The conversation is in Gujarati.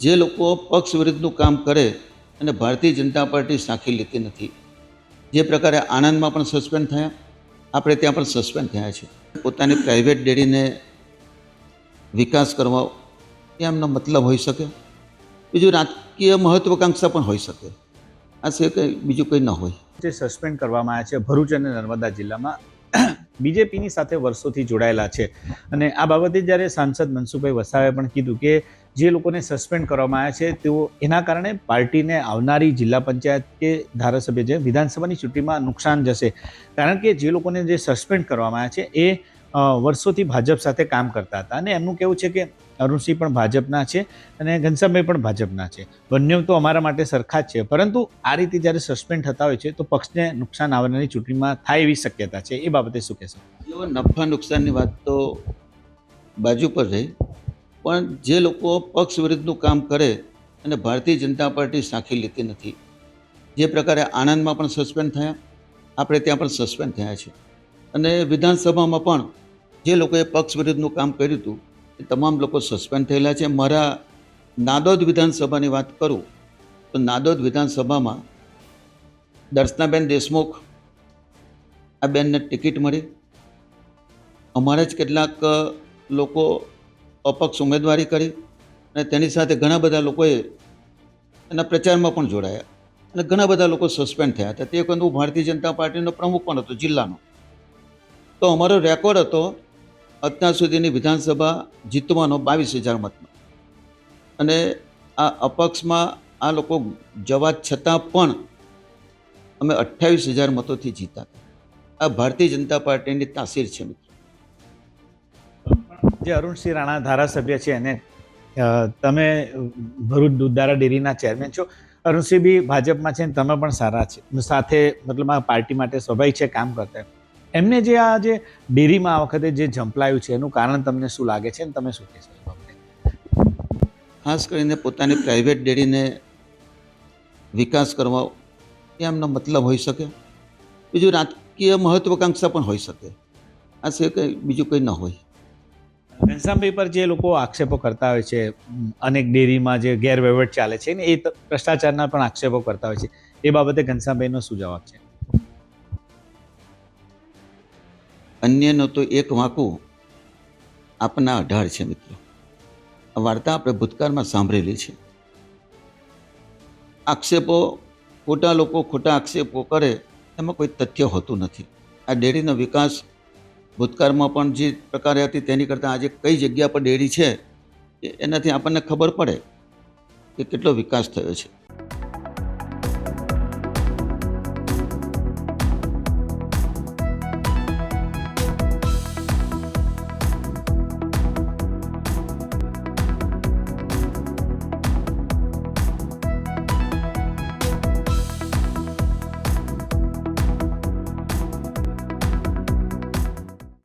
જે લોકો પક્ષ વિરુદ્ધનું કામ કરે અને ભારતીય જનતા પાર્ટી સાંખી લેતી નથી. જે પ્રકારે આણંદમાં પણ સસ્પેન્ડ થયા, આપણે ત્યાં પણ સસ્પેન્ડ થયા છે. પોતાની પ્રાઇવેટ ડેરીને વિકાસ કરવા એ એમનો મતલબ હોઈ શકે. બીજું રાજકીય મહત્વાકાંક્ષા પણ હોઈ શકે. આ સિવાય કંઈ બીજું કંઈ ન હોય. જે સસ્પેન્ડ કરવામાં આવ્યા છે ભરૂચ અને નર્મદા જિલ્લામાં બીજેપીની સાથે વર્ષોથી જોડાયેલા છે અને આ બાબતે જ્યારે સાંસદ મનસુખભાઈ વસાવે પણ કીધું કે જે લોકોને સસ્પેન્ડ કરવામાં આવ્યા છે તેઓ એના કારણે પાર્ટીને આવનારી જિલ્લા પંચાયત કે ધારાસભ્ય જે વિધાનસભાની ચૂંટણીમાં નુકસાન જશે, કારણ કે જે લોકોને જે સસ્પેન્ડ કરવામાં આવ્યા છે એ વર્ષોથી ભાજપ સાથે કામ કરતા હતા અને એમનું કહેવું છે કે અરુણસિંહ પણ ભાજપના છે અને ઘનશ્યામભાઈ પણ ભાજપના છે, બંને તો અમારા માટે સરખા જ છે, પરંતુ આ રીતે જ્યારે સસ્પેન્ડ થતા હોય છે તો પક્ષને નુકસાન આવનારી ચૂંટણીમાં થાય એવી શક્યતા છે. એ બાબતે શું કહેશો? એવો નફા નુકસાનની વાત તો બાજુ પર રહી, પણ જે લોકો પક્ષ વિરુદ્ધનું કામ કરે અને ભારતીય જનતા પાર્ટી સાંખી લેતી નથી. જે પ્રકારે આણંદમાં પણ સસ્પેન્ડ થયા, આપણે ત્યાં પણ સસ્પેન્ડ થયા છે અને વિધાનસભામાં પણ જે લોકોએ પક્ષ વિરુદ્ધનું કામ કર્યું હતું એ તમામ લોકો સસ્પેન્ડ થયેલા છે. મારા નાદોદ વિધાનસભાની વાત કરું તો નાદોદ વિધાનસભામાં દર્શનાબેન દેશમુખ આ બેનને ટિકિટ મળી. અમારા જ કેટલાક લોકો અપક્ષ ઉમેદવારી કરી અને તેની સાથે ઘણા બધા લોકોએ એના પ્રચારમાં પણ જોડાયા અને ઘણા બધા લોકો સસ્પેન્ડ થયા હતા. તે વખતે હું ભારતીય જનતા પાર્ટીનો પ્રમુખ પણ હતો જિલ્લાનો. તો અમારો રેકોર્ડ હતો અત્યાર સુધીની વિધાનસભા જીતવાનો 22,000 મતનો અને આ અપક્ષમાં આ લોકો જવા છતાં પણ અમે 28,000 મતોથી જીતા. આ ભારતીય જનતા પાર્ટીની તાસીર છે મિત્રો. જે અરુણસિંહ રાણા ધારાસભ્ય છે અને તમે ભરૂચ દૂધધારા ડેરીના ચેરમેન છો, અરુણસિંહ બી ભાજપમાં છે અને તમે પણ સારા છે સાથે, મતલબ આ પાર્ટી માટે સ્વાભાવિક છે કામ કરતા. એમને જે આ જે ડેરીમાં આ વખતે જે ઝંપલાયું છે એનું કારણ તમને શું લાગે છે અને તમે શું કહેશો? ખાસ કરીને પોતાની પ્રાઇવેટ ડેરીને વિકાસ કરવા એ એમનો મતલબ હોઈ શકે. બીજું રાજકીય મહત્વાકાંક્ષા પણ હોઈ શકે. આ સિવાય કંઈ બીજું કંઈ ન હોય. ઘનશ્યામભાઈ પર જે લોકો આક્ષેપો કરતા હોય છે, અનેક ડેરીમાં જે ગેરવહીવટ ચાલે છે ને એ ભ્રષ્ટાચારના પણ આક્ષેપો કરતા હોય છે, એ બાબતે ઘનશ્યામભાઈનો શું જવાબ છે? અન્યનો તો એક વાંકું આપના 18 છે મિત્રો. આ વાર્તા આપણે ભૂતકાળમાં સાંભળેલી છે. આક્ષેપો, ખોટા લોકો ખોટા આક્ષેપો કરે એમાં કોઈ તથ્ય હોતું નથી. આ ડેરીનો વિકાસ ભૂતકાળમાં પણ જે પ્રકારે હતી તેની કરતાં આજે કઈ જગ્યા પર ડેરી છે એનાથી આપણને ખબર પડે કે કેટલો વિકાસ થયો છે.